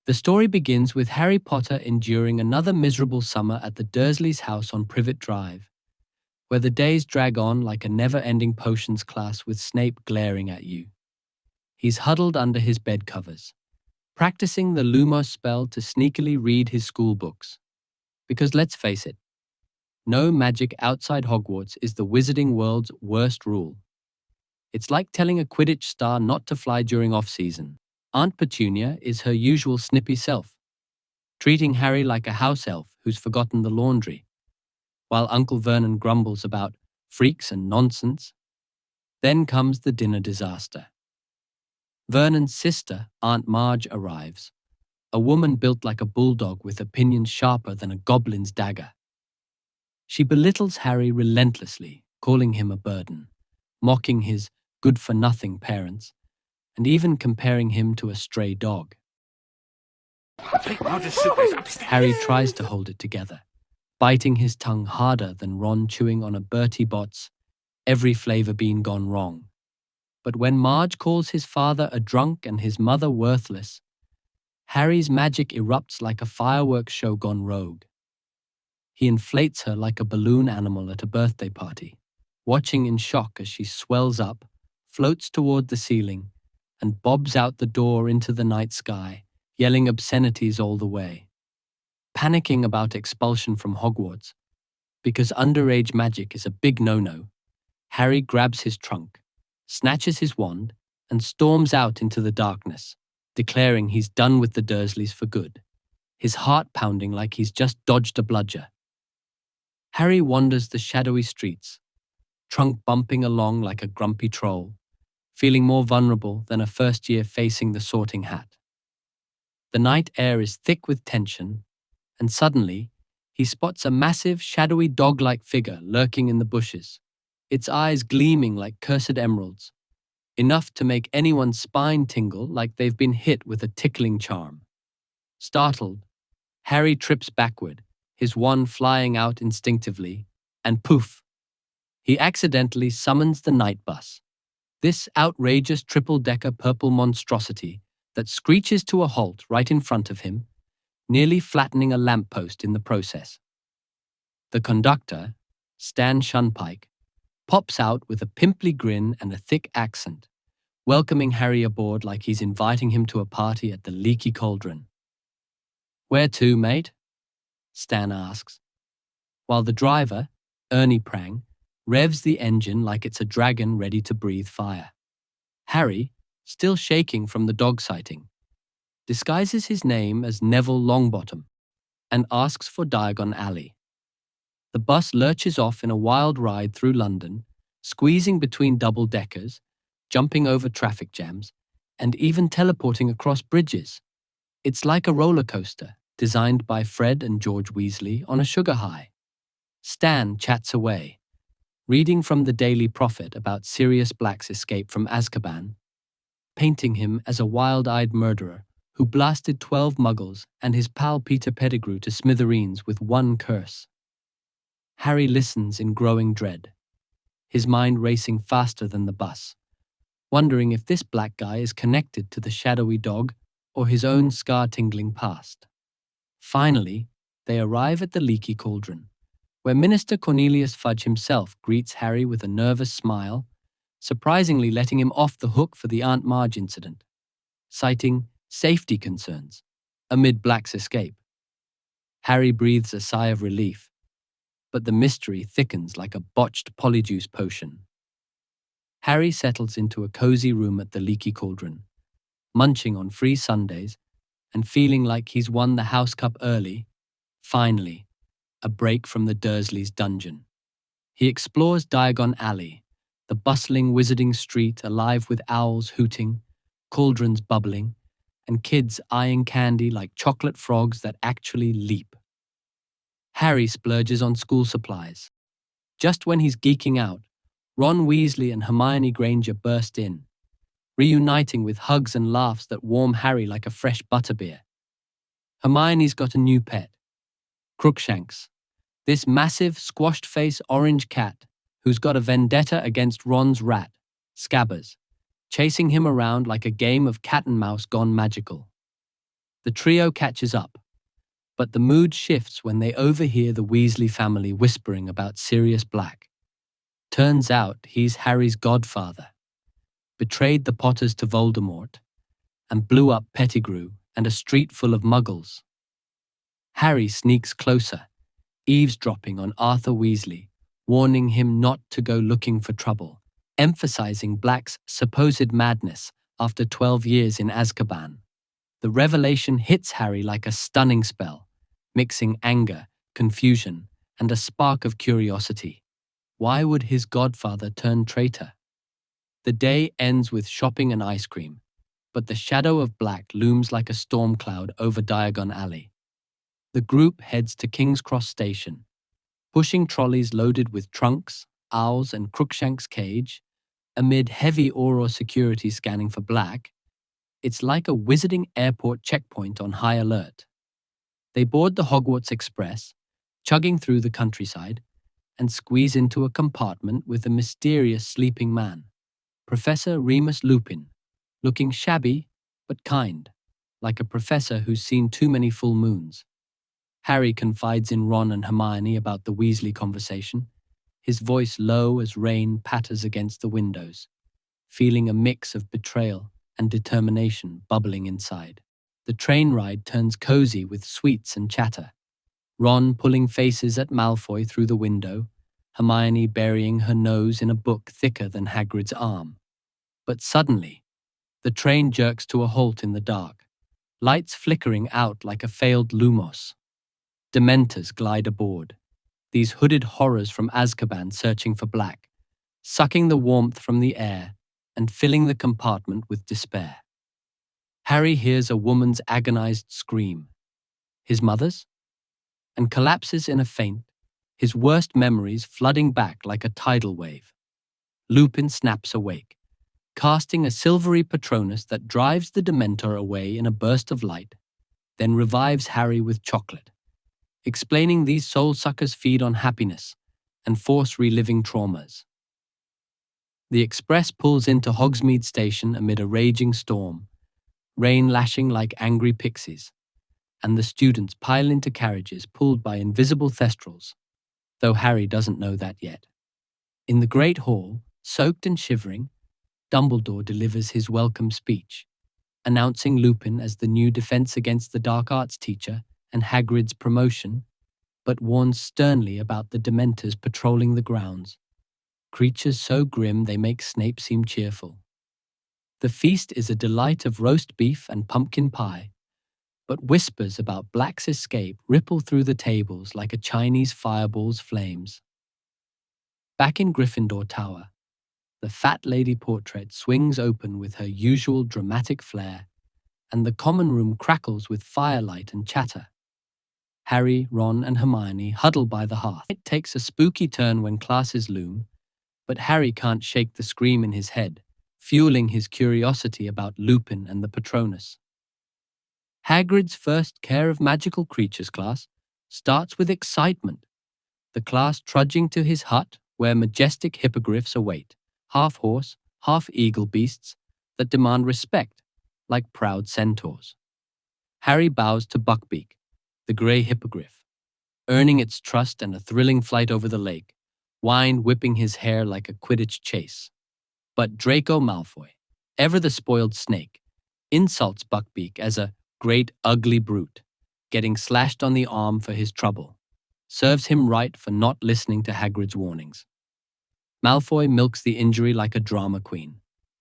The story begins with Harry Potter enduring another miserable summer at the Dursleys' house on Privet Drive, where the days drag on like a never-ending potions class with Snape glaring at you. He's huddled under his bed covers, practicing the Lumos spell to sneakily read his school books. Because let's face it, no magic outside Hogwarts is the wizarding world's worst rule. It's like telling a Quidditch star not to fly during off-season. Aunt Petunia is her usual snippy self, treating Harry like a house elf who's forgotten the laundry, while Uncle Vernon grumbles about freaks and nonsense. Then comes the dinner disaster. Vernon's sister, Aunt Marge, arrives, a woman built like a bulldog with opinions sharper than a goblin's dagger. She belittles Harry relentlessly, calling him a burden, mocking his good-for-nothing parents, and even comparing him to a stray dog. Harry tries to hold it together, biting his tongue harder than Ron chewing on a Bertie Bott's every flavor bean gone wrong. But when Marge calls his father a drunk and his mother worthless, Harry's magic erupts like a fireworks show gone rogue. He inflates her like a balloon animal at a birthday party, watching in shock as she swells up, floats toward the ceiling, and bobs out the door into the night sky, yelling obscenities all the way. Panicking about expulsion from Hogwarts, because underage magic is a big no-no, Harry grabs his trunk, snatches his wand, and storms out into the darkness, declaring he's done with the Dursleys for good, his heart pounding like he's just dodged a bludger. Harry wanders the shadowy streets, trunk bumping along like a grumpy troll, feeling more vulnerable than a first year facing the sorting hat. The night air is thick with tension, and suddenly he spots a massive, shadowy dog-like figure lurking in the bushes, its eyes gleaming like cursed emeralds, enough to make anyone's spine tingle like they've been hit with a tickling charm. Startled, Harry trips backward, his wand flying out instinctively, and poof! He accidentally summons the night bus. This outrageous triple-decker purple monstrosity that screeches to a halt right in front of him, nearly flattening a lamppost in the process. The conductor, Stan Shunpike, pops out with a pimply grin and a thick accent, welcoming Harry aboard like he's inviting him to a party at the Leaky Cauldron. "Where to, mate?" Stan asks, while the driver, Ernie Prang, revs the engine like it's a dragon ready to breathe fire. Harry, still shaking from the dog sighting, disguises his name as Neville Longbottom and asks for Diagon Alley. The bus lurches off in a wild ride through London, squeezing between double-deckers, jumping over traffic jams, and even teleporting across bridges. It's like a roller coaster, designed by Fred and George Weasley on a sugar high. Stan chats away, reading from the Daily Prophet about Sirius Black's escape from Azkaban, painting him as a wild-eyed murderer who blasted 12 muggles and his pal Peter Pettigrew to smithereens with one curse. Harry listens in growing dread, his mind racing faster than the bus, wondering if this black guy is connected to the shadowy dog or his own scar-tingling past. Finally, they arrive at the Leaky Cauldron, where Minister Cornelius Fudge himself greets Harry with a nervous smile, surprisingly letting him off the hook for the Aunt Marge incident, citing safety concerns amid Black's escape. Harry breathes a sigh of relief, but the mystery thickens like a botched polyjuice potion. Harry settles into a cozy room at the Leaky Cauldron, munching on free sundaes and feeling like he's won the House Cup early. Finally, a break from the Dursleys' dungeon. He explores Diagon Alley, the bustling wizarding street alive with owls hooting, cauldrons bubbling, and kids eyeing candy like chocolate frogs that actually leap. Harry splurges on school supplies. Just when he's geeking out, Ron Weasley and Hermione Granger burst in, reuniting with hugs and laughs that warm Harry like a fresh butterbeer. Hermione's got a new pet, Crookshanks, this massive, squashed-face orange cat who's got a vendetta against Ron's rat, Scabbers, chasing him around like a game of cat and mouse gone magical. The trio catches up, but the mood shifts when they overhear the Weasley family whispering about Sirius Black. Turns out he's Harry's godfather, betrayed the Potters to Voldemort, and blew up Pettigrew and a street full of muggles. Harry sneaks closer, eavesdropping on Arthur Weasley, warning him not to go looking for trouble, emphasizing Black's supposed madness after 12 years in Azkaban. The revelation hits Harry like a stunning spell, mixing anger, confusion, and a spark of curiosity. Why would his godfather turn traitor? The day ends with shopping and ice cream, but the shadow of Black looms like a storm cloud over Diagon Alley. The group heads to King's Cross Station, pushing trolleys loaded with trunks, owls, and Crookshank's cage. Amid heavy Auror security scanning for Black, it's like a wizarding airport checkpoint on high alert. They board the Hogwarts Express, chugging through the countryside, and squeeze into a compartment with a mysterious sleeping man, Professor Remus Lupin, looking shabby but kind, like a professor who's seen too many full moons. Harry confides in Ron and Hermione about the Weasley conversation, his voice low as rain patters against the windows, feeling a mix of betrayal and determination bubbling inside. The train ride turns cozy with sweets and chatter, Ron pulling faces at Malfoy through the window, Hermione burying her nose in a book thicker than Hagrid's arm. But suddenly, the train jerks to a halt in the dark, lights flickering out like a failed Lumos. Dementors glide aboard, these hooded horrors from Azkaban searching for Black, sucking the warmth from the air and filling the compartment with despair. Harry hears a woman's agonized scream, his mother's, and collapses in a faint, his worst memories flooding back like a tidal wave. Lupin snaps awake, casting a silvery Patronus that drives the Dementor away in a burst of light, then revives Harry with chocolate, explaining these soul suckers feed on happiness and force reliving traumas. The express pulls into Hogsmeade Station amid a raging storm, rain lashing like angry pixies, and the students pile into carriages pulled by invisible thestrals, though Harry doesn't know that yet. In the Great Hall, soaked and shivering, Dumbledore delivers his welcome speech, announcing Lupin as the new Defense Against the Dark Arts teacher and Hagrid's promotion, but warns sternly about the Dementors patrolling the grounds, creatures so grim they make Snape seem cheerful. The feast is a delight of roast beef and pumpkin pie, but whispers about Black's escape ripple through the tables like a Chinese fireball's flames. Back in Gryffindor Tower, the fat lady portrait swings open with her usual dramatic flair, and the common room crackles with firelight and chatter. Harry, Ron, and Hermione huddle by the hearth. It takes a spooky turn when classes loom, but Harry can't shake the scream in his head, fueling his curiosity about Lupin and the Patronus. Hagrid's first Care of Magical Creatures class starts with excitement, the class trudging to his hut where majestic hippogriffs await, half-horse, half-eagle beasts that demand respect like proud centaurs. Harry bows to Buckbeak, the grey hippogriff, earning its trust and a thrilling flight over the lake, Wine whipping his hair like a Quidditch chase. But Draco Malfoy, ever the spoiled snake, insults Buckbeak as a great ugly brute, getting slashed on the arm for his trouble, serves him right for not listening to Hagrid's warnings. Malfoy milks the injury like a drama queen,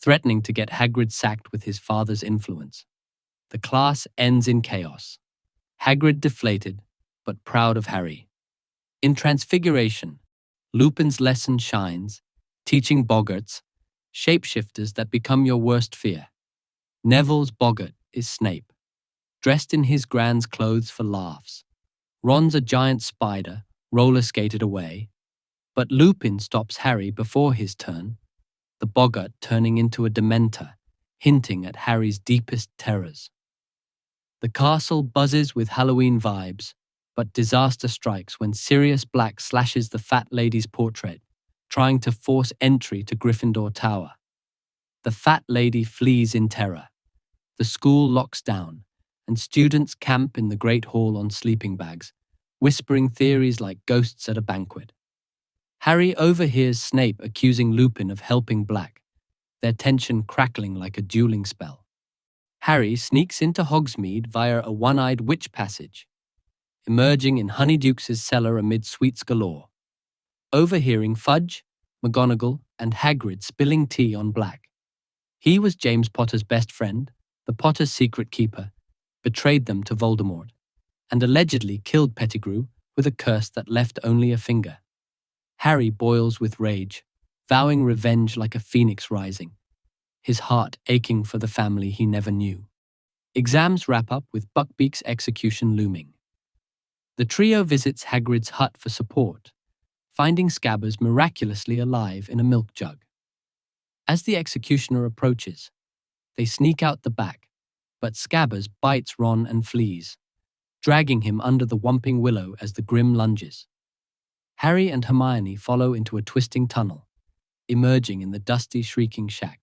threatening to get Hagrid sacked with his father's influence. The class ends in chaos, Hagrid deflated, but proud of Harry. In Transfiguration, Lupin's lesson shines, teaching boggarts, shapeshifters that become your worst fear. Neville's boggart is Snape, dressed in his grand's clothes for laughs. Ron's a giant spider, roller-skated away. But Lupin stops Harry before his turn, the boggart turning into a Dementor, hinting at Harry's deepest terrors. The castle buzzes with Halloween vibes, but disaster strikes when Sirius Black slashes the fat lady's portrait, trying to force entry to Gryffindor Tower. The fat lady flees in terror. The school locks down, and students camp in the Great Hall on sleeping bags, whispering theories like ghosts at a banquet. Harry overhears Snape accusing Lupin of helping Black, their tension crackling like a dueling spell. Harry sneaks into Hogsmeade via a one-eyed witch passage, emerging in Honeydukes' cellar amid sweets galore, overhearing Fudge, McGonagall, and Hagrid spilling tea on Black. He was James Potter's best friend, the Potter's secret keeper, betrayed them to Voldemort, and allegedly killed Pettigrew with a curse that left only a finger. Harry boils with rage, vowing revenge like a phoenix rising, his heart aching for the family he never knew. Exams wrap up with Buckbeak's execution looming. The trio visits Hagrid's hut for support, finding Scabbers miraculously alive in a milk jug. As the executioner approaches, they sneak out the back, but Scabbers bites Ron and flees, dragging him under the Whomping Willow as the Grim lunges. Harry and Hermione follow into a twisting tunnel, emerging in the dusty, shrieking shack,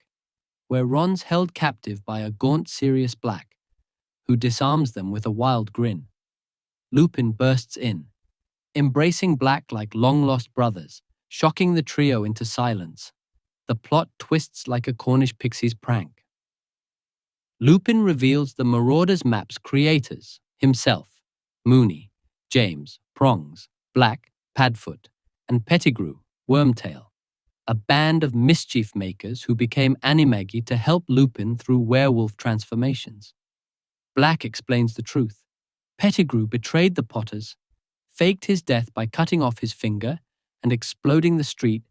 where Ron's held captive by a gaunt Sirius Black, who disarms them with a wild grin. Lupin bursts in, embracing Black like long-lost brothers, shocking the trio into silence. The plot twists like a Cornish pixie's prank. Lupin reveals the Marauders map's creators, himself, Moony, James, Prongs, Black, Padfoot, and Pettigrew, Wormtail, a band of mischief makers who became Animagi to help Lupin through werewolf transformations. Black explains the truth. Pettigrew betrayed the Potters, faked his death by cutting off his finger and exploding the street,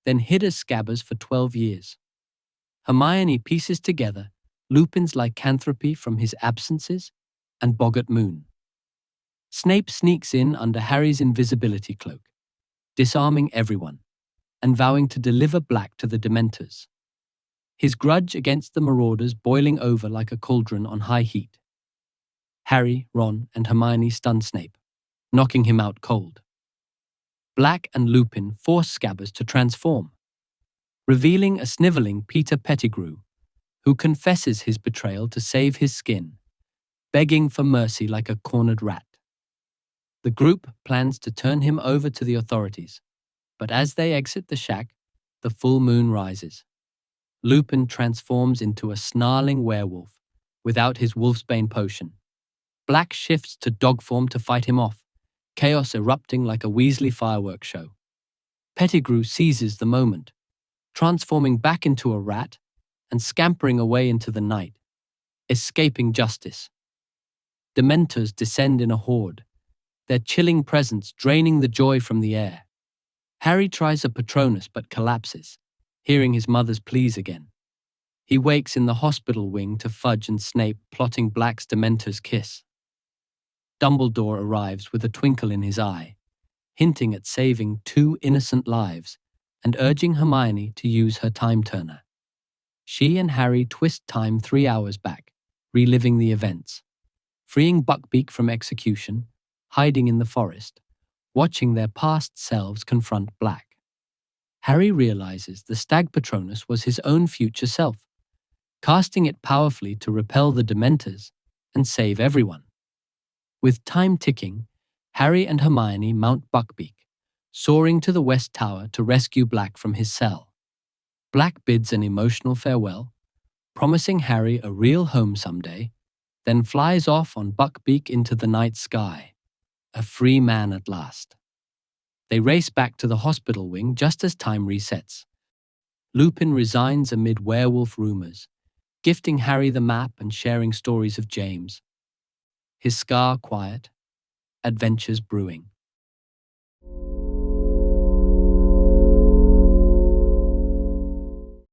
then hid as Scabbers for 12 years. Hermione pieces together Lupin's lycanthropy from his absences and Boggart Moon. Snape sneaks in under Harry's invisibility cloak, disarming everyone and vowing to deliver Black to the Dementors, his grudge against the Marauders boiling over like a cauldron on high heat. Harry, Ron, and Hermione stun Snape, knocking him out cold. Black and Lupin force Scabbers to transform, revealing a sniveling Peter Pettigrew, who confesses his betrayal to save his skin, begging for mercy like a cornered rat. The group plans to turn him over to the authorities, but as they exit the shack, the full moon rises. Lupin transforms into a snarling werewolf without his wolfsbane potion. Black shifts to dog form to fight him off, chaos erupting like a Weasley fireworks show. Pettigrew seizes the moment, transforming back into a rat and scampering away into the night, escaping justice. Dementors descend in a horde, their chilling presence draining the joy from the air. Harry tries a Patronus but collapses, hearing his mother's pleas again. He wakes in the hospital wing to Fudge and Snape plotting Black's Dementor's kiss. Dumbledore arrives with a twinkle in his eye, hinting at saving 2 innocent lives and urging Hermione to use her time turner. She and Harry twist time 3 hours back, reliving the events, freeing Buckbeak from execution, hiding in the forest, watching their past selves confront Black. Harry realizes the Stag Patronus was his own future self, casting it powerfully to repel the Dementors and save everyone. With time ticking, Harry and Hermione mount Buckbeak, soaring to the West Tower to rescue Black from his cell. Black bids an emotional farewell, promising Harry a real home someday, then flies off on Buckbeak into the night sky, a free man at last. They race back to the hospital wing just as time resets. Lupin resigns amid werewolf rumors, gifting Harry the map and sharing stories of James. His scar quiet, adventures brewing.